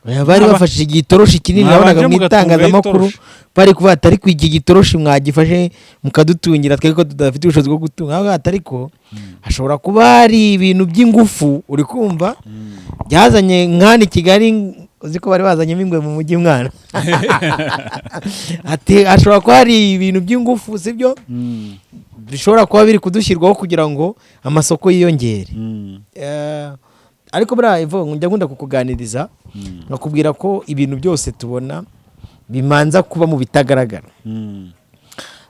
bari bafashije igitoroshi kinini nabonaga mu itangazamakuru bari kuvuga atari ku iki gitoroshi mwagifashe mukadutungira tweko tudafite ubushobozi bwo gutunga aho atari ko hashobora kuba hari ibintu by'ingufu uri kumva byazanye nkani Kigali uzi ko bari bazanyemo ingwe mu mujyi mwana ati ashobora kuba hari ibintu by'ingufu sibyo bishobora kuba biri kudushyirwaho kugira ngo amasoko yiyongere ariko bra Evo njya ngunda kukuganiriza nakubwira ko ibintu byose tubona bimanza kuba mu bitagaragara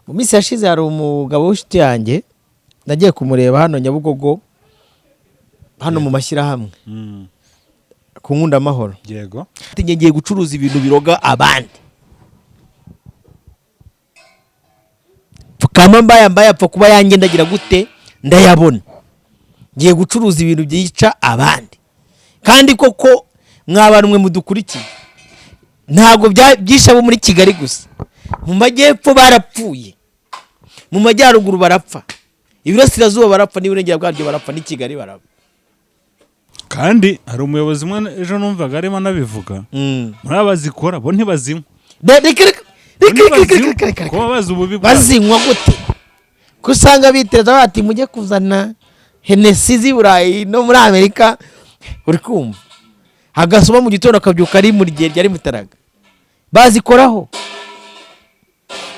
mu minsi yashize hari umugabo w'inshuti yanjye nagiye kumureba hano Nyabugogo hano mu mashyirahamwe ku Nkunda Amahoro yego ngiye gucuruza ibintu biroga abandi kama mbaye apfa kuba yanjye ndagira gute ndayabona ngiye gucuruza ibintu byica abandi kandi koko mwabantu mudukurikiye ntago byisha bo muri Kigali gusa mu majyepfo barapfuye mu majyaruguru barapfa Iburasirazuba barapfa n'Iburengera bwaryo barapfa ni Kigali barapfa kandi hari umuyobozi mwe ejo numvaga arimo nabivuga muri abazikora bo ntibazinywa kuba bazi ububi bazinywa gute kusanga biteza bati mujye kuzana Hennessy z'Iburayi no muri Amerika uri kumva hagasoma mu gitondo akabyuka ari muri gihe ryari mutaraga bazikoraho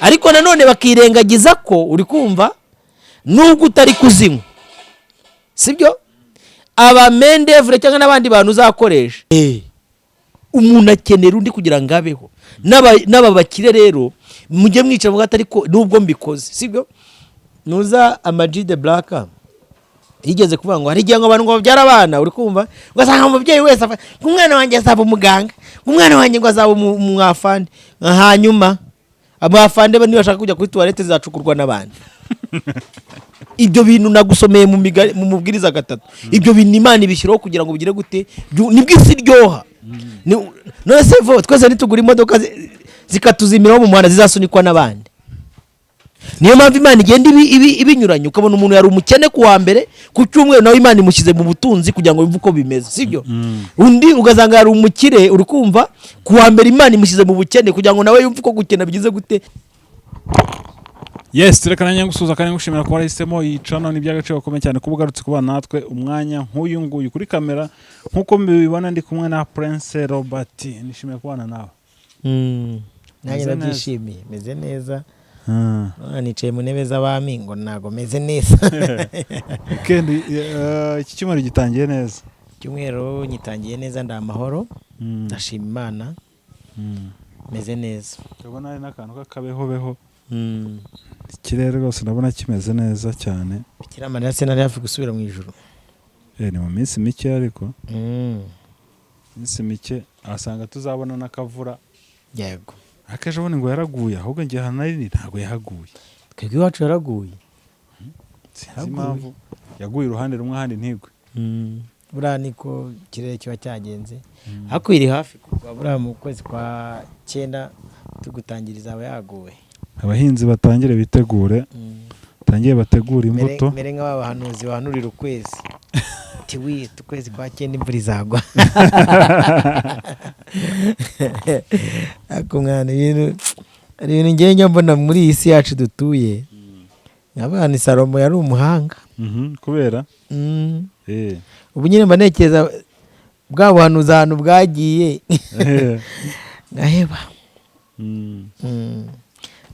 ariko nanone bakirengagiza ko uri kumva nubwo utari kuzinywa sibyo aba mendevre cyangwa n'abandi bantu uzakoresha umuntu akenera undi kugira ngo abeho n'aba bakire rero mujye mwica mu gatari ko nubwo mbikoze sibyo nuza Ama-G the Black yigeze kuvuga ngo hari igihe ngo abantu ngo babyara abana uri kumva ugasanga umubyeyi wese umwana wanjye azaba umuganga umwana wanjye ngo azaba umwafande hanyuma abafande niba bashaka kujya kuri toilette zacukurwa n'abandi ibyo bintu nagusomeye mu mubwiriza gatatu ibyo bintu Imana ibishyiraho kugira ngo bigire gute nibwo isi ryoha none se twese nitugura imodoka zikatuzimiraho mu muhanda zizasunikwa n'abandi niyo mpamvu Imana igenda ibinyuranye ukabona umuntu yari umukene ku wa mbere ku cyumweru nawe Imana imushyize mu butunzi kugira ngo yumve uko bimeze sibyo undi ugasanga yari umukire uri kumva ku wa mbere Imana imushyize mu bukene kugira ngo nawe yumve uko gukena bigize gute yes turekana nyangusuza kandi ngushimira ko warahisemo iyi channel ni by'agaciro gakomeye cyane kuba ugarutse kuba natwe umwanya nk'uyu nguyu kuri kamera nk'uko mbibona ndi kumwe na Prince Robert nishimiye kubana nawe nanjye ndabyishimiye meze neza nicaye mu ntebe z'abami ngo ntago meze neza kendi iki cyumweru gitangiye neza cyumweru gitangiye neza ndamahoro ndashima Imana meze neza ubona ari n'akantu k'akabeho ikirere rwose ndabona kimeze neza cyane ikiramarira se nari hafi gusubira mu ijuru ni mu minsi mike ariko minsi mike asanga tuzabona n'akavura yego akeje ubone ngo yaraguye ahubwo ngiye hanari ntago yahaguye twebwe iwacu yaraguye sinzi impamvu yaguye uruhande rumwe ahandi ntigwe buriya niko ikirere kiba cyagenze ariko iri hafi kugwa buriya mu kwezi kwa 9 tugutangiriza aba yaguwe abahinzi batangire bitegure tangiye bategura imbuto mere nk'abahanuzi bahanurira ukwezi tiwi tukwezi kwa 9 imvura izagwa akumwana ibintu ngiye mbona muri iyi si yacu dutuye abana Salomo yari umuhanga kubera ubu nyine mbanekeza bwa buhanuzi ahantu bwagiye ngaheba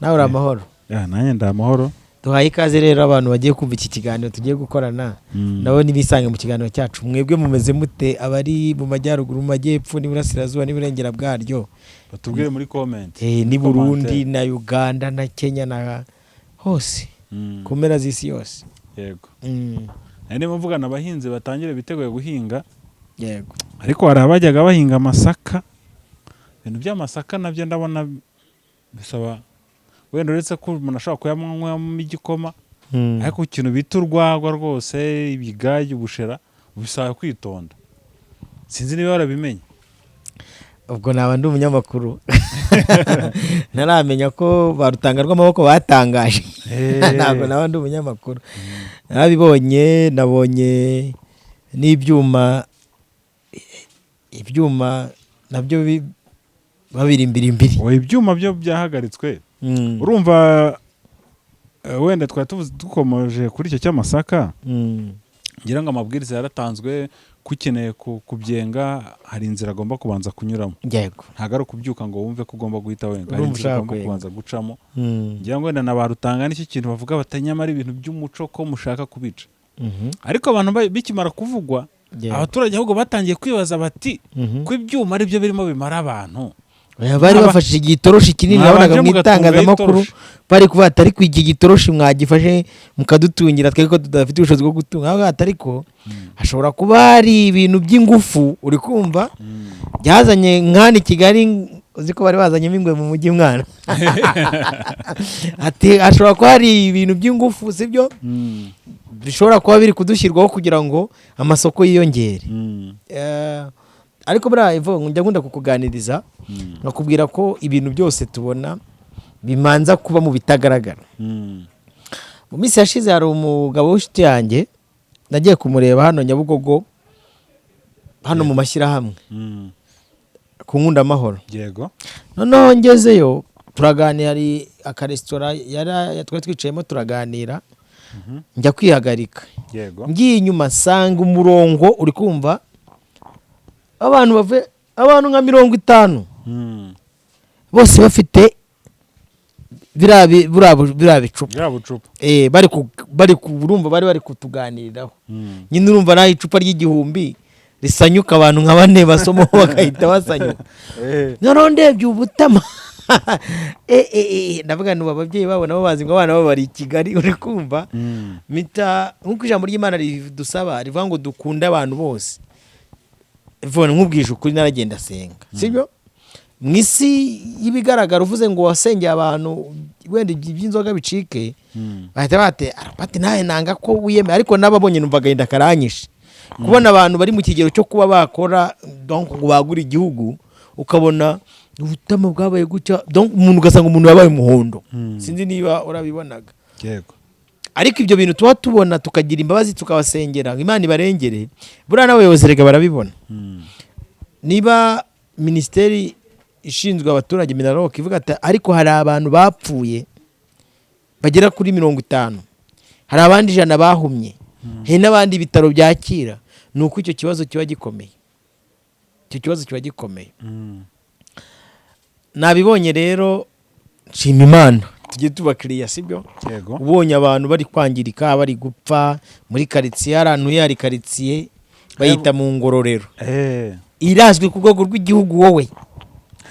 nawe uri amahoro nanjye ndi amahoro duhaye ikaze rero abantu bagiye kumva iki kiganiro tugiye gukorana nabo nibisange mu kiganiro cyacu mwebwe mumeze mute abari mu majyaruguru mu majyepfo n'Iburasirazuba n'Iburengera bwaryo batubwire muri comment ni Burundi na Uganda na Kenya na hose kumera z'isi yose yego nari muvugana abahinzi batangire biteguye guhinga yego ariko hari abajyaga bahinga amasaka ibintu by'amasaka nabyo ndabona bisaba wenda uretse ko umuntu ashobora kuyamwamo igikoma ariko ikintu bita urwagwa rwose ibigayi ubushera bisaba kwitonda sinzi niba warabimenye ubwo naba ndi umunyamakuru naramenya ko barutanga rw'amaboko batangaje ntabwo naba ndi umunyamakuru narabibonye nabonye n'ibyuma nabyo babiri imbiri. oya ibyuma byo byahagaritswe urumva wenda twari dukomeje kuri icyo cy'amasaka ngira ngo amabwiriza yaratanzwe kukeneye kubyenga hari inzira agomba kubanza kunyuramo yego ntago ari ukubyuka ngo wumve ko ugomba guhita wenga hari Urumva inzira ushaka ugomba kubanza gucamo Mm. ngira ngo wenda na ba Rutanga n'iki kintu bavuga batanyamara ibintu by'umuco ko mushaka kubica ariko abantu bikimara kuvugwa Yego. abaturage ahubwo batangiye kwibaza bati Mhm. ko ibyuma ari byo birimo bimara abantu bari bafashe igitoroshi kinini nabonaga mu itangazamakuru bari kuvuga ati ariko iki gitoroshi mwagifashe mukadutungira twari ko tudafite ubushobozi bwo gutunga aho gato ariko hashobora kuba hari ibintu by'ingufu uri kumva byazanye nk'ahano i Kigali uzi ko bari bazanyemo ingwe mu mujyi mwana ati hashobora kuba hari ibintu by'ingufu sibyo bishobora kuba biri kudushyirwaho kugira ngo amasoko yiyongere ariko buriya njya nkunda kukuganiriza nkakubwira ko ibintu byose tubona bimanza kuba mu bitagaragara mu minsi yashize hari umugabo w'inshuti yanjye nagiye kumureba hano Nyabugogo hano mu mashyirahamwe ku Nkundamahoro yego noneho ngezeyo turaganira hari akaresitora twari twicayemo turaganira njya kwihagarika yego ngiye inyuma nsanga umurongo uri kumva abantu nka 50 bose bafite biriya bicupa urumva bari kutuganiriraho nyine urumva naho icupa ry'igihumbi risanyuka abantu nka 4 basomaho bagahita basanyuka noneho ndebye ubutama ndavuga ngo ababyeyi babo nabo bazi ngo abana babo bari i Kigali uri kumva mita nk'uko ijambo ry'Imana ridusaba rivuga ngo dukunde abantu bose nk'ubwije ukuri naragenda asenga sibyo mu isi y'ibigaragara uvuze ngo wasengeye abantu wenda iby'inzoga bicike bahita bati nawe nanga ko wiyemeye ariko n'ababonye numva agahinda karanyishe kubona abantu bari mu kigero cyo kuba bakora ngo bagure igihugu ukabona ubutama bwabaye gutya umuntu ugasanga umuntu yabaye umuhondo sinzi niba urabibonaga yego ariko ibyo bintu tuba tubona tukagira imbabazi tukabasengera Imana ibarengere buriya n'abayobozi rega barabibona niba minisiteri ishinzwe abaturage Minaloc ivuga ati ariko hari abantu bapfuye bagera kuri 50 hari abandi 100 bahumye hari n'abandi bitaro byakira nuko icyo kibazo kiba gikomeye nabibonye rero nshima Imana tujye tubakiriya sibyo ubonye abantu bari kwangirika bari gupfa muri karitsiye ahantu hari karitsiye bayita mu Ngororero irazwi ku rwego rw'igihugu wowe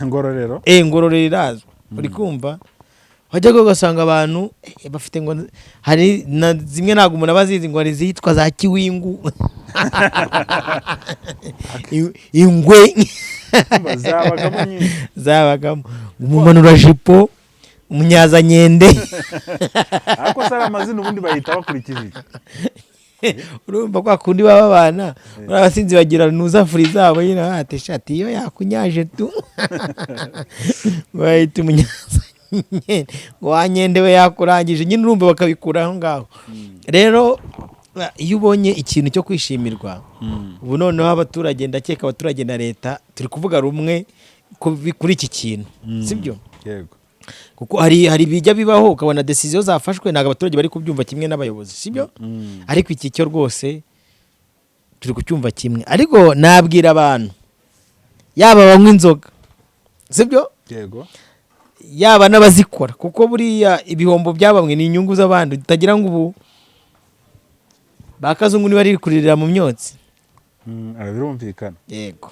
Ngororero Ngororero irazwi uri kumva wajya ugasanga abantu bafite ngo hari na zimwe ntabwo umuntu abazizi ngo hari zitwa za Kiwingu ingwe zabagamo umumanurajipo umunyazanyende ariko sara amazina ubundi bahita bakurikije urumva kwa kundi baba bana abasinzi bagira nuzafuri zabo nyine ateshati iyo yakunyaje tu bahita umunyazanyende ngo wanyende we yakurangije nyine urumva bakabikura aho ngaho rero iyo ubonye ikintu cyo kwishimirwa ubu noneho abaturage ndakeka abaturage na leta turi kuvuga rumwe kuri iki kintu sibyo yego kuko hari bijya bibaho ukabona decision zafashwe ntabwo abaturage bari kubyumva kimwe n'abayobozi sibyo ariko iki cyo rwose turi kucyumva kimwe ariko nabwira abantu yaba banywa inzoga sibyo yego yaba n'abazikora kuko buriya ibihombo byabamwe ni inyungu z'abandi tutagira ngo ubu bakazungu niba ari kuririra mu myotsi birumvikana yego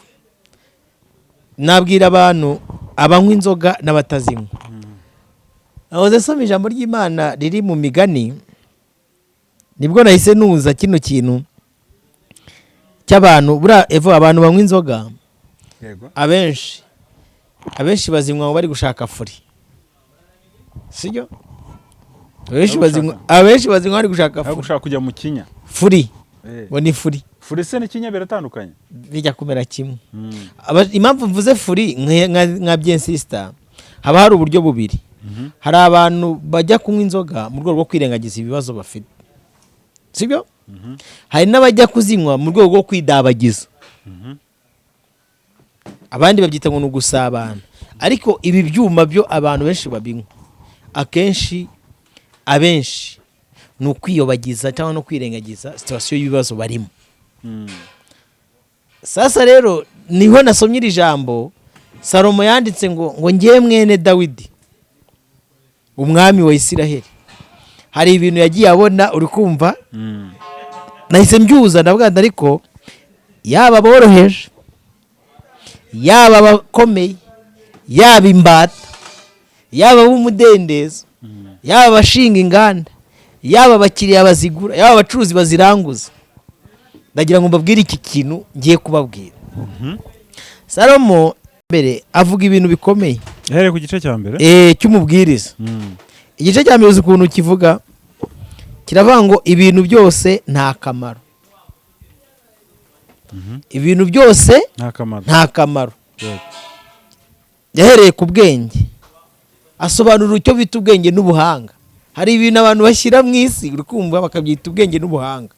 nabwira abantu abanywa inzoga n'abatazinywa nahoze soma ijambo ry'Imana riri mu Migani nibwo nahise nuza kino kintu cy'abantu abantu banywa inzoga yego abenshi bazinywa bari gushaka furi sibyo abenshi bazinywa bari gushaka furi gushaka kujya mu kinya furi ngo ni furi se n'ikinya biratandukanye bijya kumera kimwe impamvu mvuze furi nka bien sister haba hari uburyo bubiri hari abantu bajya kunywa inzoga mu rwego rwo kwirengagiza ibibazo bafite sibyo hari n'abajya kuzinywa mu rwego rwo kwidabagiza abandi babyita ngo ni ugusabana, ariko ibi byuma byo abantu benshi babinywa abenshi ni ukwiyobagiza cyangwa no kwirengagiza situwasiyo y'ibibazo barimo. Sasa rero niho nasomye iri jambo Salomo yanditse ngo ngiye mwene Dawidi umwami wa Isiraheli. Hari ibintu yagiye abona uri kumva, nahise mbyuza ndavuga ariko yaba boroheje, yaba abakomeye, yaba imbata, yaba b'umudendezo, yaba abashinga inganda, yaba abakiriya bazigura, yaba abacuruzi baziranguza, ndagira ngo mbabwire iki kintu ngiye kubabwira. Salomo mbere avuga ibintu bikomeye. Here ku gice cya mbere cy'umubwiriza. Igice cya mbere ukuntu kivuga kiravuga ngo ibintu byose nta kamaro. Ibintu byose nta kamaro. Yahereye ku bwenge, asobanura icyo bita ubwenge n'ubuhanga. Hari ibintu abantu bashyira mu isi uri kumva bakabyita ubwenge n'ubuhanga.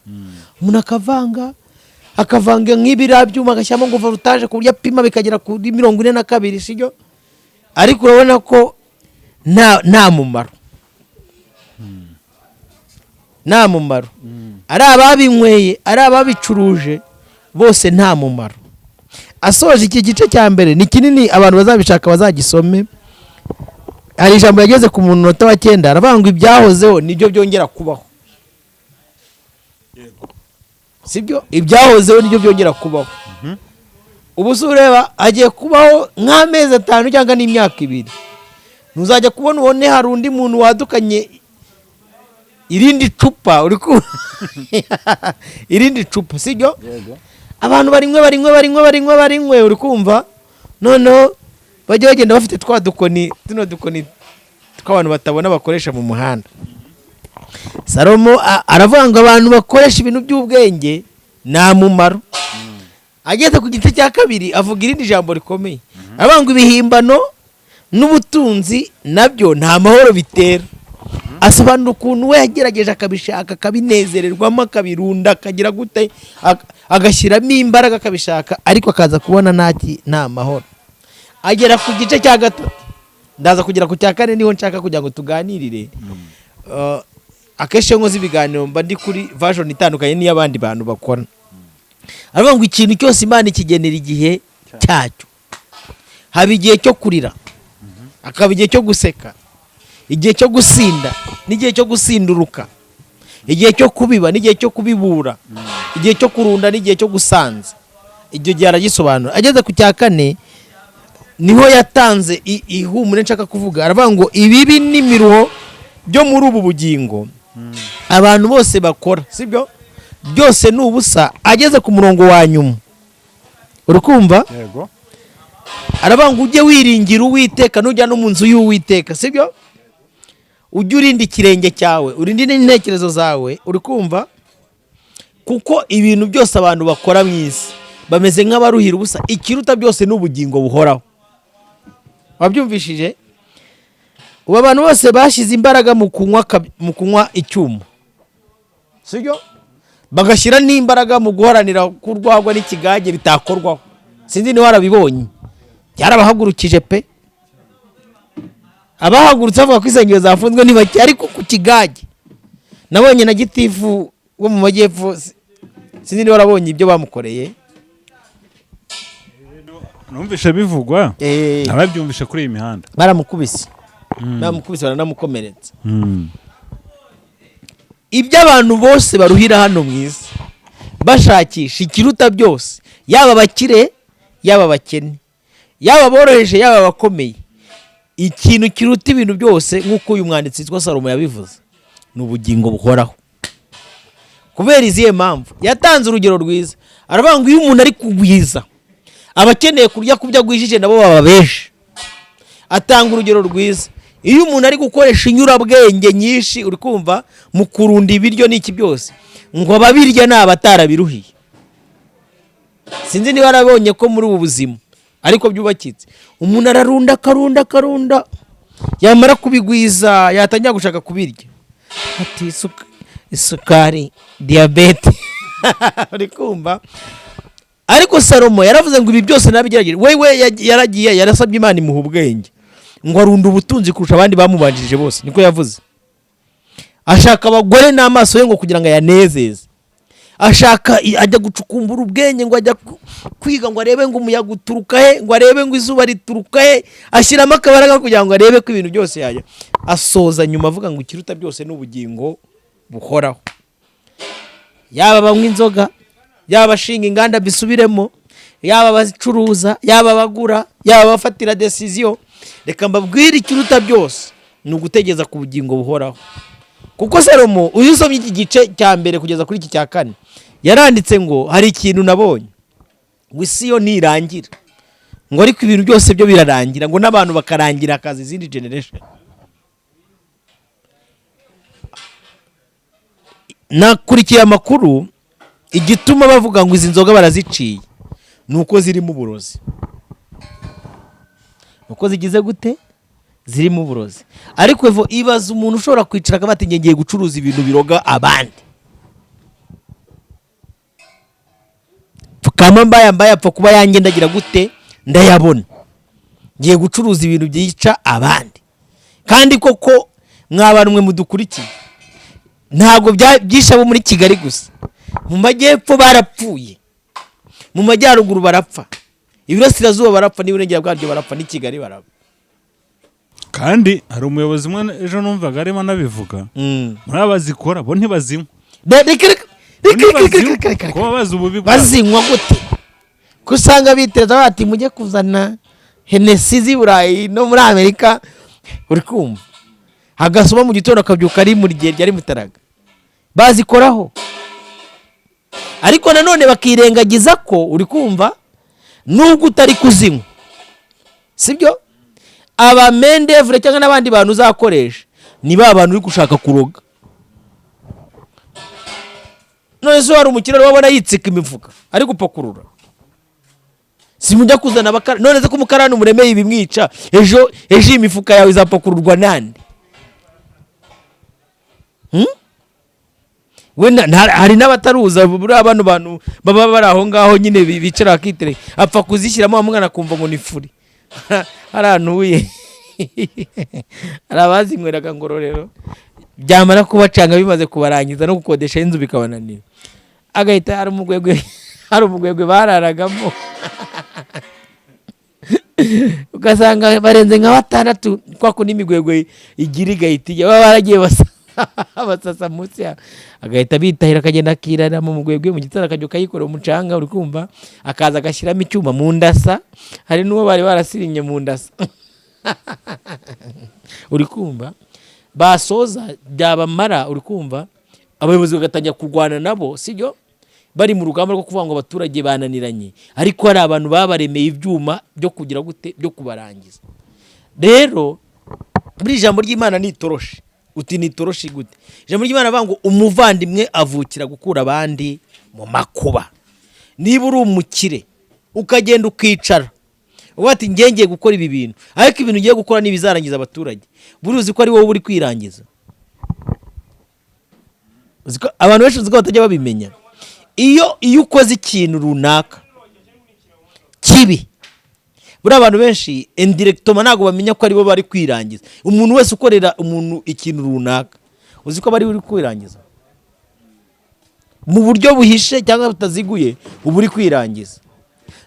Umuntu akavanga nk'ibiriya byuma agashyiramo ngo voltage ku buryo apima bikagera kuri 42, sibyo? Ariko urabona ko nta mumaro. Nta mumaro. Ari ababinyweye, ari ababicuruje, bose nta mumaro. Asoje iki gice cya mbere ni kinini, abantu bazabishaka bazagisome. Hari ijambo yageze ku munota wa 9 aravuga ngo ibyahozeho nibyo byongera kubaho. Sibyo? Ibyahozeho nibyo byongera kubaho. Ubu sureba agiye kubaho nk'amezi 5 cyangwa n'imyaka 2. Ntuzajya kubona ubone hari undi muntu wadukanye irindi cupa uri ku irindi cupa, sibyo? Abantu barinywe uri kumva, noneho bajye bagenda bafite tuno dukoni tw'abantu batabona bakoresha mu muhanda. Salomo aravuga ngo abantu bakoresha ibintu by'ubwenge nta mumaro. Ageze ku gice cya 2 avuga irindi jambo rikomeye, aravuga ngo ibihimbano n'ubutunzi nabyo nta mahoro bitera. Asobanura ukuntu we yagerageje akabishaka, akabinezererwamo, akabirunda, akagira gute, agashyiramo imbaraga akabishaka, ariko akaza kubona nta mahoro. Agera ku gice cya 3, ndaza kugera ku cya 4 niho nshaka kugira ngo tuganirire. Akenshi nkoze ibiganiro mba ndi kuri version itandukanye n'iy'abandi bantu bakora. Aravuga ngo ikintu cyose Imana ikigenera igihe cyacyo. Haba igihe cyo kurira, akaba igihe cyo guseka, igihe cyo gusinda n'igihe cyo gusinduruka, igihe cyo kubiba n'igihe cyo kubibura, igihe cyo kurunda n'igihe cyo gusanza. Ibyo gihe aragisobanura. Ageze ku cya 4 niho yatanze ihumure nshaka kuvuga. Aravuga ngo ibibi n'imiruho byo muri ubu bugingo abantu bose bakora, sibyo? Byose ni ubusa. Ageze ku murongo wa nyuma urukumva, yego, aravuga ngo ujye wiringira Uwiteka nujya no mu nzu y'Uwiteka, sibyo? Ujye urinda ikirenge cyawe, urinde n'intekerezo zawe, urikumva? Kuko ibintu byose abantu bakora mu isi bameze nk'abaruhira ubusa, ikiruta byose n'ubugingo buhoraho. Wabyumvishije? Ubu abantu bose bashize imbaraga mu kunywa icyuma, sibyo? Bagashyira n'imbaraga mu guharanira kurwagwa n'ikigage bitakorwaho. Sinzi ni warabibonye, byarabahagurukije pe. Abahagurutse bavuga ko insengero zafunzwe ni bake, ariko ku kigage nabonye na gitifu wo mu majyepfo, sinzi ni warabonye ibyo bamukoreye. Numvishe bivugwa, ababyumvishe kuri iyi mihanda baramukubise, baranamukomeretsa. Ibyo abantu bose baruhira hano mu isi bashakisha ikiruta byose, yaba abakire yaba abakene, yaba boroheje yaba abakomeye, ikintu kiruta ibintu byose nk'uko uyu mwanditsi witwa Salomo yabivuze ni ubugingo buhoraho. Kubera izihe mpamvu yatanze urugero rwiza. Aravuga ngo iyo umuntu ari kugwiza abakeneye kurya kubyo agwijije nabo baba benshi. Atanga urugero rwiza, iyo umuntu ari gukoresha inyurabwenge nyinshi uri kumva mu kurunda ibiryo n'iki byose, ngo ababirya ni abatarabiruhiye. Sinzi niba arabonye ko muri ubu buzima ariko byubakitse, umuntu ararunda akarunda, yamara kubigwiza yatangira gushaka kubirya, ati isukari, diabete uri kumva, ariko Salomo yaravuze ngo ibi byose nabigerageje. Wewe yaragiye yarasabye Imana imuha ubwenge ngo arunda ubutunzi kurusha abandi bamubanjirije bose, niko yavuze. Ashaka abagore n'amaso ye ngo kugira ngo yanezeze. Ashaka ajya gucukumbura ubwenge ngo ajya kwiga ngo arebe ngo umuyaga uturuka he, ngo arebe ngo izuba rituruka he, ashyiramo akabaraga kugira ngo arebe ko ibintu byose yajya. Asoza nyuma avuga ngo ikiruta byose n'ubugingo buhoraho. Yaba banywa inzoga, yaba abashinga inganda bisubiremo, yaba abacuruza, yaba abagura, yaba abafatira decision, reka mbabwire ikiruta byose ni ugutegeza ku bugingo buhoraho. Kuko Salomo uyu usomye iki gice cya mbere kugeza kuri iki cya kane yaranditse ngo hari ikintu nabonye ngo isi yo ntirangira, ngo ariko ibintu byose byo birarangira, ngo n'abantu bakarangira akazi izindi generation. Nakurikiye amakuru, igituma bavuga ngo izi nzoga baraziciye nuko zirimo uburozi. Nuko zigize gute? Zirimo uburozi. Ariko evo ibaza umuntu ushobora kwicara akabati ngiye gucuruza ibintu biroga abandi. Kama mbaye apfa kuba yanjye ndagira gute ndayabona. Ngiye gucuruza ibintu byica abandi. Kandi koko mw'abantu mwe mudukurikiye, ntago byisha bo muri Kigali gusa. Mu majyepfo barapfuye, mu majyaruguru barapfa, iburasirazuba barapfa, n'iburengera bwaryo barapfa, ni Kigali barapfa. Kandi hari umuyobozi umwe ejo numvaga arimo nabivuga, muri abazikora bo ntibazinywa. Kuba bazi ububi bazinywa gute? Kusanga biteza bati mujye kuzana Hennessy z'i Burayi no muri Amerika, uri kumva hagasoma mu gitondo akabyuka ari muri gihe ryari mutaraga bazikoraho. Ariko nanone bakirengagiza ko uri kumva nubwo utari kuzinywa, sibyo aba mendevre cyangwa n'abandi bantu uzakoresha ni ba bantu uri gushaka kuroga. None so hari umukiraro wabona yitsika imifuka ari gupakurura, simujya kuzana abakara. None se ko umukarani umuremeye ibimwica, ejo imifuka yawe izapakururwa nande? Wenda hari n'abataruza buri abantu baba bari aho ngaho nyine bicara akitere apfa kuzishyiramo umwana kumva ngo ni furi haranuye. Arabazinyweraga Ngororero, byamara kubacanga bimaze kubarangiza no gukodesha inzu bikabananira, agahita hari umugwegwe bararagamo ugasanga barenze nka batandatu kwa ko n'imigwegwe igira igahita baba baragiye basasa munsi ya, agahita bitahira akagenda akirana mu mugwegwe mu gitara akajya kayikora umucanga, uri kumva akaza agashyiramo icyuma mu ndasa. Hari n'uwo bari barasirinye mu ndasa uri kumva basoza byabamara, uri kumva abayobozi bagatangira kurwana nabo, sibyo bari mu rugamba rwo kuvuga ngo abaturage bananiranye, ariko hari abantu babaremeye ibyuma byo kugira gute byo kubarangiza. Rero muri ijambo ry'Imana nitoroshi, uti nitoroshi gute? Ijambo ry'Imana avuga ngo umuvandimwe avukira gukura abandi mu makuba. Niba uri umukire ukagenda ukicara ubati ngiye gukora ibi bintu, ariko ibintu ugiye gukora nibizarangiza abaturage, buruzi ko ari wowe uri kwirangiza. Abantu benshi uziko batajya babimenya, iyo ukoze ikintu runaka kibi, buri abantu benshi indirectement ntago bamenya ko ari bo bari kwirangiza. Umuntu wese ukorera umuntu ikintu runaka uziko bari uri kwirangiza mu buryo buhishe cyangwa butaziguye, ubu uri kwirangiza.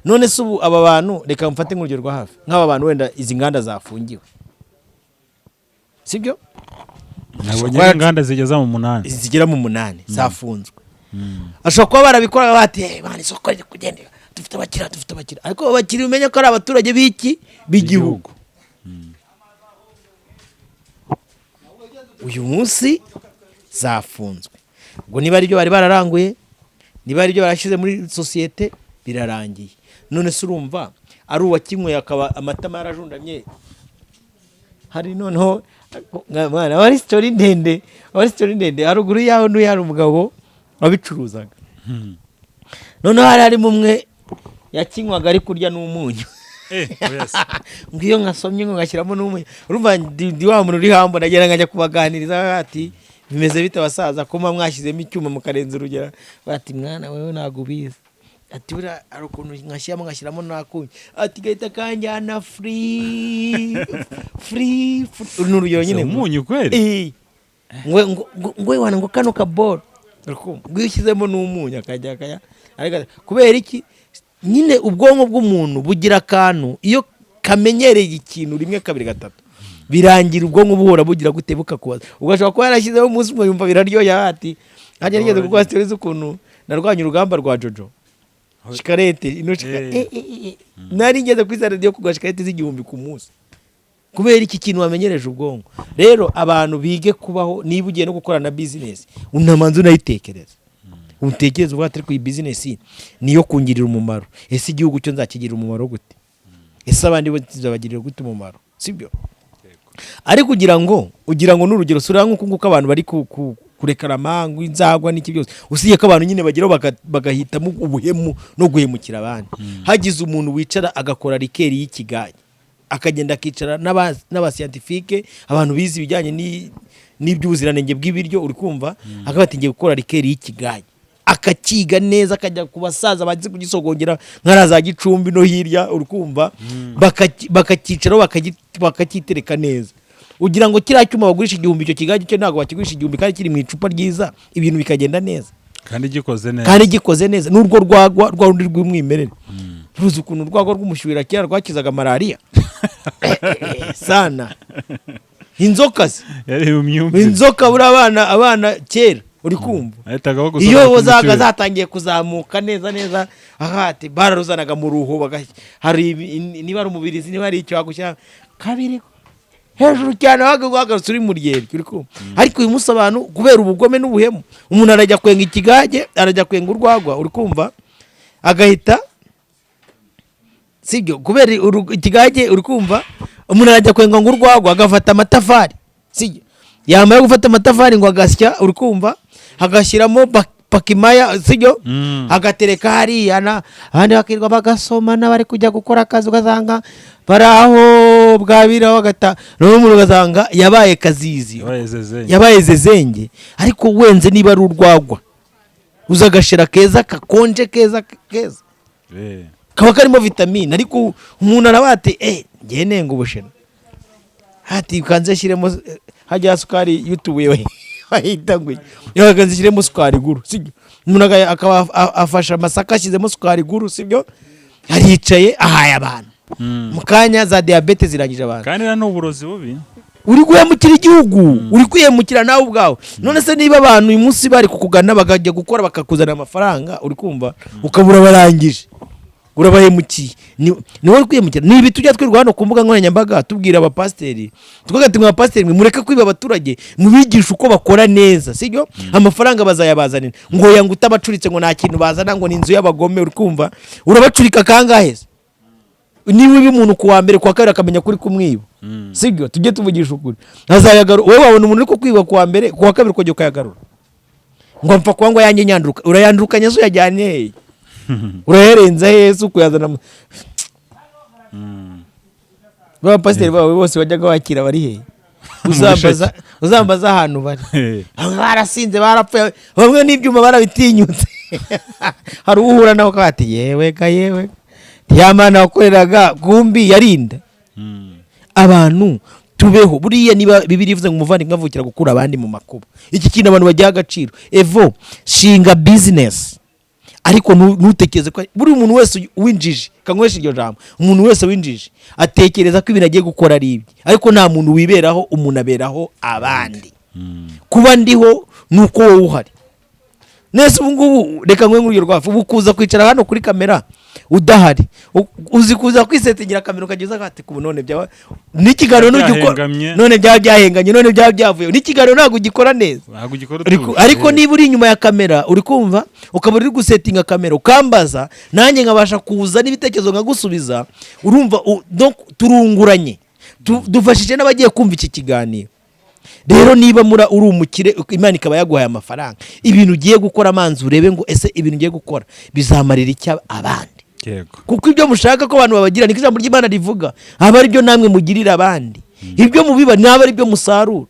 None se ubu aba bantu reka mfate nk'urugero rwa hafi, nk'aba bantu wenda izi nganda zafungiwe, sibyo nabonye inganda zigeza mu 8 zigera mu 8 zafunzwe. Ashobora kuba barabikora bati bana isoko riri kugenda dufite abakira, ariko abakiri umenye ko ari abaturage b'iki b'igihugu. Uyu munsi zafunzwe, ngo niba ari byo bari bararanguye, niba ari byo barashyize muri societe birarangiye. None se urumva ari uwakinyweye akaba amatama yarajundamye, hari noneho mwana wari story ndende haruguru yaho n'uyu hari umugabo wabicuruzaga. Noneho hari mumwe yakinywaga ari kurya n'umunyu. Ngiyo nkasomye ngo ngashyiramo n'umunyu. Urumva ndi wa muntu uri hambo nagera ngajya kubaganiriza ati bimeze bite basaza ko mwashyizemo icyuma mukarenza urugero, bati mwana wewe nagubiza. ati buriya hari ukuntu ngashyiramo n'akunyu ati gahita kanjyana free ni urugero nyine umunyu kweli ngo wana ngo kano kaboro ngo iyo ushyizemo n'umunyu akajya kubera iki nyine ubwonko bw'umuntu bugira akantu iyo kamenyereye ikintu rimwe kabiri gatatu birangira ubwonko buhora bugira gute bukakubaza ugashobora kuba yarashyizeho umunsi umwe yumva biraryoye ati hajya nigeze kuko hasitorize ukuntu narwanya urugamba rwa Jojo shikarete ino shikarete nari ngeze kuri radio kugwa shikarete z'igihumbi ku munsi kubera iki kintu wamenyereje ubwonko rero abantu bige kubaho niba ugiye no gukora na business unamanza unayitekereza utekereza uba atari ku business niyo kungirira umumaro ese igihugu cyo nzakigirira umumaro gute ese abandi bo zabagirira gute umumaro sibyo ari kugira ngo n'urugero sura nk'uko abantu bari kurekara mangu inzagwa n'iki byose usiye ko abantu nyine bageraho bagahitamo ubuhemu no guhemukira abandi hagize umuntu wicara agakora rikeri y'ikigage akagenda akicara n'abascientifique abantu bizi ibijyanye n'iby'ubuziranenge bw'ibiryo uri kumva akabatingiye gukora rikeri y'ikigage akakiga neza akajya ku basaza bagize kugisogongera nkaraza Gicumbi no hirya uri kumva bakakicaraho bakakitereka neza ugira ngo kiriya cyuma bagurisha 1000 icyo kigage cyo ntabwo bakigurisha 1000 kandi kiri mu icupa ryiza ibintu bikagenda neza kandi gikoze neza n'urwo rwagwa rwa rundi rw'umwimerere ruzi ukuntu urwagwa rw'umushyuhira kera rwakizaga malaria sana inzoka buri abana kera uri kumva iyo zatangiye kuzamuka neza ahati bararuzanaga mu ruho hari niba ari umubirizi niba ari icyo wagushyira kabiri hejuru cyane wagarutse uri mu ryeri uri kumva ariko uyu munsi abantu kubera ubugome n'ubuhemu umuntu arajya kwenga ikigage arajya kwenga urwagwa uri kumva agahita sibyo kubera ikigage uri kumva umuntu arajya kwenga ngo urwagwa agafata amatafari sibyo yamara gufata amatafari ngo agasya uri kumva agashyiramo pakimaya sibyo agatereka hariya abandi bakirwa bagasoma n'abari kujya gukora akazi ugasanga baraho bwabiraho agata n'umuntu ugasanga yabaye kazizi yabaye zezenge ariko wenze niba ari urwagwa uzagashira keza kakonje keza kaba karimo vitamine ariko umuntu arabate ngiye nenga ubushena hati kanze shiremo hajya sukari yutubuye wahita ngwe yakanze shiremo sukari guru sibyo umuntu akaba afasha amasaka ashizemo sukari guru sibyo aricaye ahaye abantu mukanya za diabetes zirangije abantu kandi na n'uburozi bubi uri guhemukira igihugu uri kwiyemukira nawe ubwawe none se niba abantu uyu munsi bari kukugana bakajya gukora bakakuzana amafaranga uri kumva ukabura barangije urabahemukiye ni wowe kwiyemukira nibi tujya twirwa hano ku mbuga nkoranyambaga tubwira abapasteri tukagatuma abapasteri mureke kwiba abaturage mubigisha uko bakora neza sibyo amafaranga bazayabazanira ngo yanga utabacuritse ngo nta kintu bazana ngo ni inzu y'abagome uri kumva urabacurika kangahe niba uyu muntu kuwa mbere kwa kabiri akamenya kuri kumwiba sibyo tujye tuvugisha ukuri azayagaru wowe wabona umuntu uri ko kwiba kuwa mbere kuwa kabiri ukajya ukayagarura ngo mpfa kuba ngo yanjye nyanduruka urayandurukanye zo yajyanye uraherenza Yesu kuyazana ba pasiteri bawe bose bajyaga wakira bari he uzambaza ahantu bari barasinze barapfuye bamwe n'ibyuma barabitinyutse hari uhura nawe kati yewe yamana wakoreraga kumbi yarinda abantu tubeho buriya niba bibiri ivuze ngo umuvandimwe avukira gukura abandi mu makuba iki kintu abantu bajya agaciro evo shinga business ariko nutekereze ko buri umuntu wese winjije kanywesha iryo jambo umuntu wese winjije atekereza ko ibintu agiye gukora ari ibye ariko nta muntu wiberaho umuntu aberaho abandi kuba ndiho nuko wowe uhari nese ubu ngubu reka nkwe nk'urugero rwafu ubu kuza kwicara hano kuri kamera udahari uzi kuza kwisetingira kamera ukageza gati ku none bya n'ikiganiro n'ugikora none byahenganye none byavuye n'ikiganiro ntago ugikora neza ariko niba uri inyuma ya kamera uri kumva ukaba uri gusetinga kamera ukambaza nanjye nkabasha kuza n'ibitekerezo nkagusubiza urumva turunguranye dufashije n'abagiye kumva iki kiganiro rero niba uri umukire Imana ikaba yaguhaye amafaranga ibintu ugiye gukora amanzi urebe ngo ese ibintu ugiye gukora bizamarira icyo abandi kuko ibyo mushaka ko abantu babagira niko ijambo ry'Imana rivuga aba ari byo namwe mugirira abandi ibyo mubiba naba ari byo musarura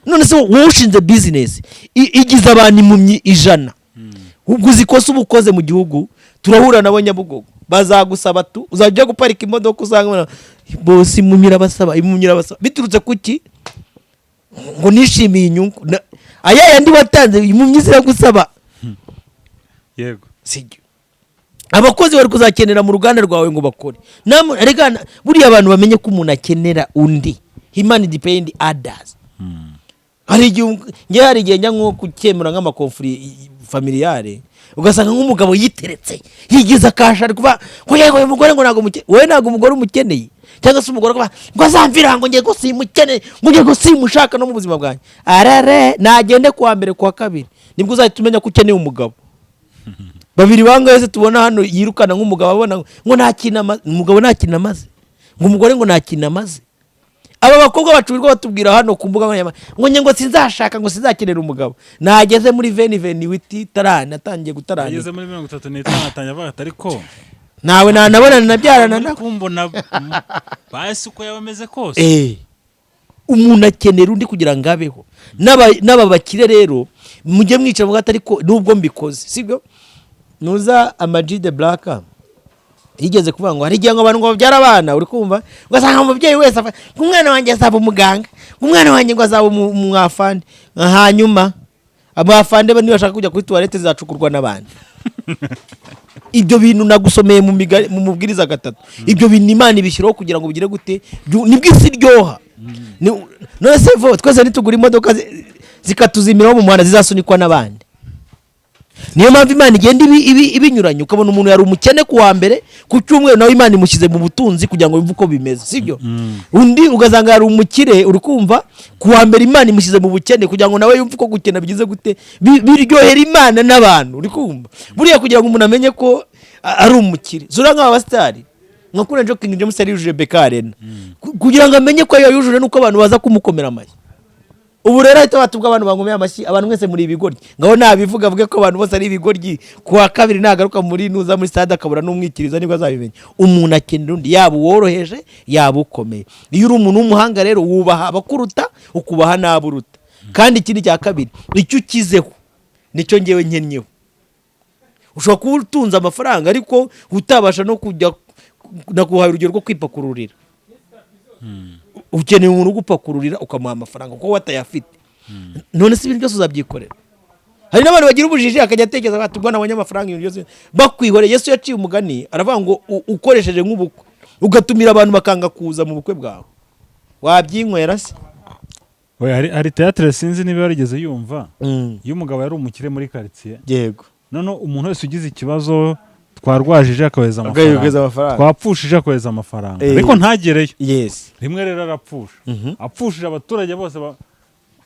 none se wowe ushinze business igize abantu impumyi 100 ubwo uzikosa ubukoze mu gihugu turahura nabo Nyabugogo bazagusaba tu uzajya guparika imodoka usanga bose imunyira basaba biturutse kuki ngo nishimiye inyungu aya yandi watanze impumyi ziragusaba yego sijyo abakozi bari kuzakenera mu ruganda rwawe ngo bakore arega buriya abantu bamenye ko umuntu akenera undi human depend others hari igihe njya nko kukemura nk'amakonfuri familiare ugasanga nk'umugabo yiteretse yigiza kasha ari kuva ngo yego uyu mugore ngo ntago wowe ntago umugore umukeneye cyangwa se umugore kuva ngo azamvira ngo ngiye gusimukeneye ngo ngiye gusimushaka no mu buzima bwanjye arare nagende kuwa mbere kuwa kabiri nibwo uzahita umenya ko ukeneye umugabo babiri bangaye tubona hano yirukana nk'umugabo abona ngo nta kintu amaze umugabo nta kintu amaze ngo umugore ngo nta kintu amaze aba bakobwa bacurirwa batubwira hano ku mbuga nkoranyambaga ngo sinzashaka ngo sinzakenera umugabo nageze muri veni witi tarana natangiye gutarana yageze muri 35 atangiye avuga ariko nawe nanabona nabyarana na kumbona basi uko yabameze kose umuntu akenera undi kugira ngo abeho n'aba bakire rero mujye mwica vuga ariko nubwo mbikoze sibyo nuza Ama-G the Black yigeze kuvuga ngo hari igihe ngo abantu ngo babyara abana uri kumva ugasanga umubyeyi wese umwana wanjye azaba umuganga umwana wanjye ngo azaba umwafande hanyuma abafande bani bashaka kujya kuri toilette zacukurwa n'abandi ibyo bintu nagusomeye mu mubwiriza gatatu ibyo bintu Imana ibishyiraho kugira ngo bigire gute nibwo isi ryoha none se twese nitugura imodoka zikatuzimiraho mu muhanda zizasunikwa n'abandi niyo mpamvu Imana igenda ibinyuranye ukabona umuntu yari umukene kuwa mbere ku cyumweru nawe Imana imushyize mu butunzi kugira ngo yumve uko bimeze sibyo undi ugasanga yari umukire uri kumva kuwa mbere Imana imushyize mu bukene kugira ngo nawe yumve uko gukena bigize gute biryohera Imana n'abantu uri kumva buriya kugira ngo umuntu amenye ko ari umukire zura nk'abastari nka kuri King James ari yujuje Bekarena kugira ngo amenye ko yujuje nuko abantu baza kumukomera amashyi ubu rero ahita batubwa abantu bangomeye amashyi abantu mwese muri ibigoryi ngaho nabivuga avuge ko abantu bose ari ibigoryi kuwa kabiri nagaruka muri nuza muri stade akabura n'umwikiriza nibwo azabimenya umuntu akenera undi yaba woroheje yaba ukomeye iyo uri umuntu w'umuhanga rero wubaha abakuruta ukubaha n'aburuta kandi ikindi cya kabiri icyo ukizeho nicyo ngewe nkenyeho ushobora kuba utunze amafaranga ariko utabasha no kujya nakuhaye urugero rwo kwipakururira ukeneye umuntu ugupakururira ukamuha amafaranga kuko watayafite none si ibintu byose uzabyikorera hari n'abantu bagira ubujiji akajya atekereza ati ubwo nabonye amafaranga ibintu byose bakwihoreye Yesu yaciye umugani aravuga ngo ukoresheje nk'ubukwe ugatumira abantu bakanga kuza mu bukwe bwawe wabyinywera se hari teatre sinzi niba yarigeze yumva iyo umugabo yari umukire muri quartier yego none umuntu wese ugize ikibazo twarwajije akaweza amafaranga twapfushije akaweza amafaranga ariko ntagereyo yes rimwe rero arapfusha apfushije abaturage bose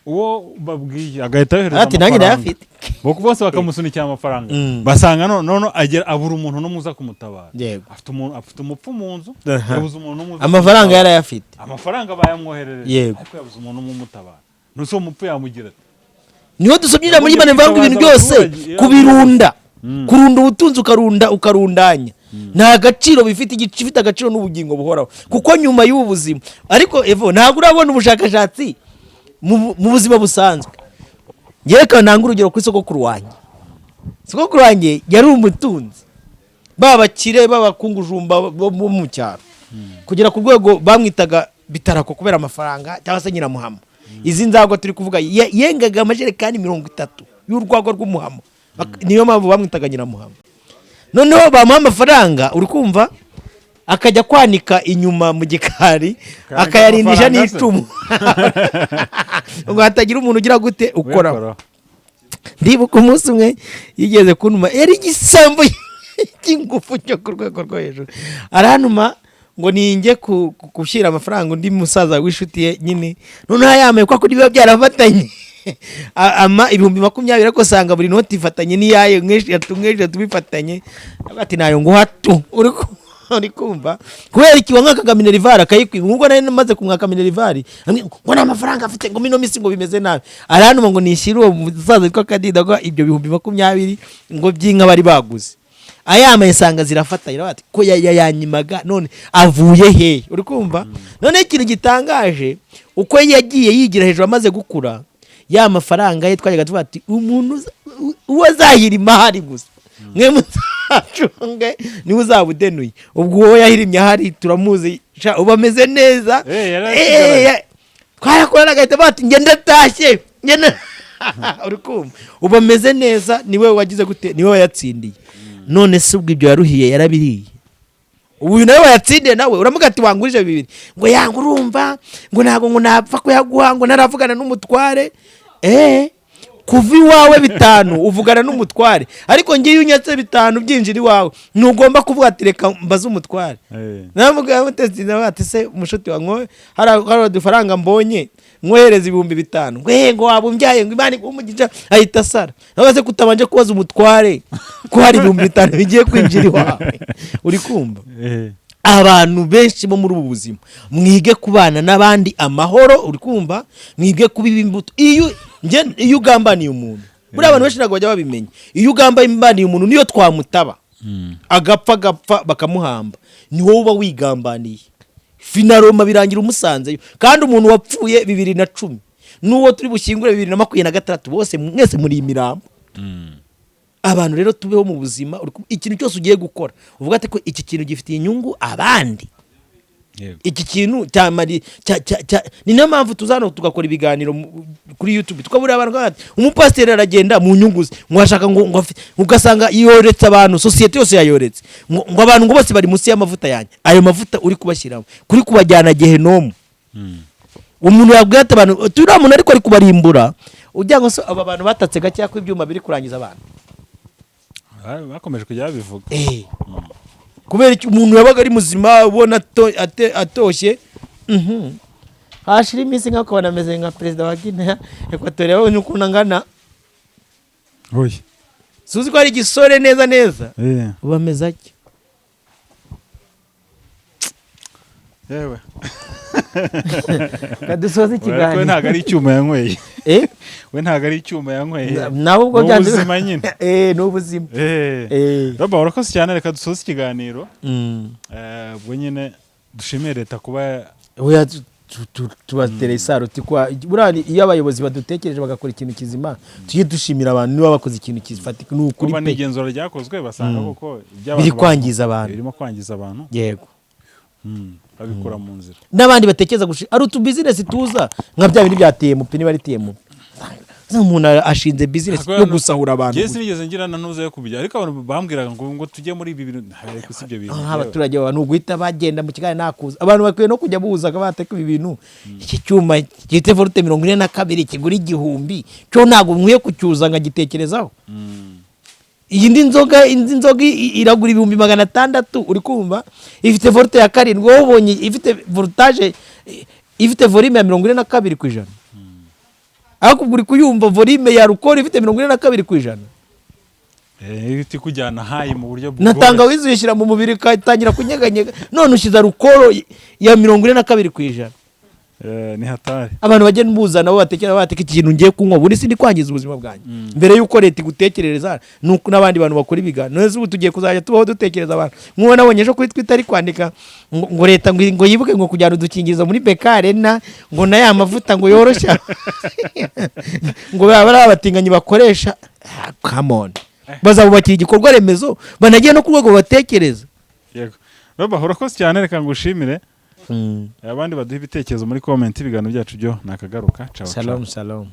uwo babwiye agahita yohereza ati nanjye ndayafite bose bakamusunikira amafaranga basanga none abura umuntu n'umuza kumutabara afite umupfu mu nzu yabuze umuntu n'umuza amafaranga yarayafite amafaranga bayamwoherereza ariko yabuze umuntu n'umutabara nuso umupfu yamugira niho dusomyira muri Imana mvanga ibintu byose kubirunda kurunda ubutunzi ukarundanya nta gaciro bifite agaciro n'ubugingo buhoraho kuko nyuma y'ubu buzima ariko evo ntabwo urabona ubushakashatsi mu buzima busanzwe ngerekana nanga urugero kuri sogokuru wanjye yari umutunzi babakire babakungujumba bo mu cyaro kugera ku rwego bamwitaga bitarako kubera amafaranga cyangwa se nyiramuhama izi nzagwa turi kuvuga yengaga amajerekani 30 y'urwagwa rw'umuhama niyo mpamvu bamwitaga nyiramuhama noneho bamuha amafaranga uri kumva akajya kwanika inyuma mu gikari akayarindisha n'icumu ngo hatagira umuntu ugira gute ukora ndibuka umunsi umwe yigeze kunuma yari igisambo cy'ingufu cyo ku rwego rwo hejuru aranuma ngo ninjye gushyira amafaranga undi musaza w'inshuti ye nyine noneho yamaye ko biba byarafatanye ama 2020 ariko sanga buri noti ifatanye niyaye mweshe tubifatanye ati nayo ngo hatu uri kumva kubera iki wankaka Minerval akayikwiba ngo nari maze kumwaka Minerval ngo na amafaranga afite ngo mino misi ngo bimeze nabi aranuma ngo nishira uwo musaza witwa Kadida ngo ibyo 2020 ngo byinka bari baguze ayamaye sanga zirafatanye bati ko yanyimaga none avuye he uri kumva none ikintu gitangaje uko yagiye yigira hejuru amaze gukura ya mafaranga ye twajyaga tuvuga ati umuntu uwo azahirima ahari gusa mwe muzacunge niwe uzabudenuye ubwo uwo yahirimye ahari turamuzi uba ameze neza twarakorana agahita bati njye ndatashye uri kumva uba ameze neza niwe wagize gute niwe wayatsindiye none se ubwo ibyo yaruhiye yarabiriye uyu nawe wayatsindiye nawe uramuga ati wangurije bibiri ngo yanga urumva ngo ntabwo ngo napfa kuyaguha ngo naravugana n'umutware kuva iwawe 5 uvugana n'umutware ariko ngiye unyatse 5 byinjira iwawe ntugomba kuvuga ati reka mbaze umutware namugaya mutezi nawe ati se umushuti wa nko hari udufaranga mbonye mwohereza 5,000 ngo wabumbyaye ngo Imana umugisha ahita sara nawe se kutabanje kubaza umutware ko hari 5,000 bigiye kwinjira iwawe uri kumva abantu benshi bo muri ubu buzima mwige kubana n'abandi amahoro uri kumva mwige kubiba imbuto iyo ugambaniye umuntu buri abantu benshi ntabwo bajya babimenya iyo ugambaniye umuntu niyo twamutaba agapfa bakamuhamba ni wowe uba wigambaniye finaroma birangira umusanzeyo kandi umuntu wapfuye 2010 n'uwo turi bushyingure 2026 bose mwese muri imirambo abantu rero tubeho mu buzima ikintu cyose ugiye gukora uvuga ati ko iki kintu gifitiye inyungu abandi iki kintu cyamari ni nayo mpamvu tuzana tugakora ibiganiro kuri YouTube tukabura abantu bati umupasiteri aragenda mu nyungu mwashaka ngo ugasanga yoretse abantu societe yose yayoretse ngo abantu ngo bose bari munsi y'amavuta yanjye ayo mavuta uri kubashyiramo kuri kubajyana gehenomu umuntu yabwira ati abantu turi umuntu ariko ari kubarimbura ujya ngo so aba bantu batatse gake ko ibyuma biri kurangiza abantu bakomeje kujya babivuga kubera iki umuntu yabaga ari muzima ubona atoshye hashira iminsi nk'ako banameze nka perezida wa Guinea Equatorial babonye ukuntu angana suzi ko ari igisore neza ubameze ake yewe kadusoza ikiganiro we ntago ari icyuma yanyweye we ntago ari icyuma yanyweye nawe ubwo byanze ubuzima nyine ni ubuzima Roba urakoze cyane reka dusoze ikiganiro ubwo nyine dushimire leta kuba tubatere isaruti kwa burani iyo abayobozi badutekereje bagakora ikintu kizima tujye dushimira abantu niba bakoze ikintu kifatika n'ukuri pe n'igenzura ryakozwe basanga koko biri kwangiza abantu birimo kwangiza abantu yego babikora mu nzira n'abandi batekereza ari utu business tuza nka bya bintu byateye mu pini bariteye mu umuntu ashinze business yo gusahura abantu Jesse nigeze ngira nanuze yo kubijya ariko abantu bambwiraga ngo tujye muri ibi bintu ariko si byo bintu abaturage abantu guhita bagenda mu kigali nakuza abantu bakwiye no kujya buza bateka ibi bintu iki cyuma gite volute 42 kigura 1,000 cyo ntago mwiye kucyuza ngagitekerezaho indi nzoga iragura 600 uri kumva ifite volute ya 7 wowe ubonye ifite voltage ifite volume ya 42%. Ako uri kuyumva volume ya rukora ifite 42%. Ifite kujyana hayi mu buryo bwo natanga wizwishyira mu mubiri katangira kunyeganyega none ushiza rukoro ya 42%. Ni hatari abantu bagenda buzana nabo batekera bateka ikintu ngiye kunywa buri sindi kwangiza ubuzima bwanjye mbere yuko leta igutekerereza nuko nabandi bantu bakora ibigano none ubu tugiye kuzajya tubaho dutekereza abantu mwo nabonye ejo kuri Twitter ari kwandika ngo leta ngo yibuke ngo kujyana udukingirizo muri Bekarena ngo na ya mavuta ngo yoroshya ngo baba abatinganyi bakoresha come on bazabubakira igikorwa remezo banagiye no ku rwego batekereza yego Roba urakoze cyane reka ngushimire abandi baduha ibitekerezo muri comment ibiganiro byacu byo nakagaruka ciao. Shalom.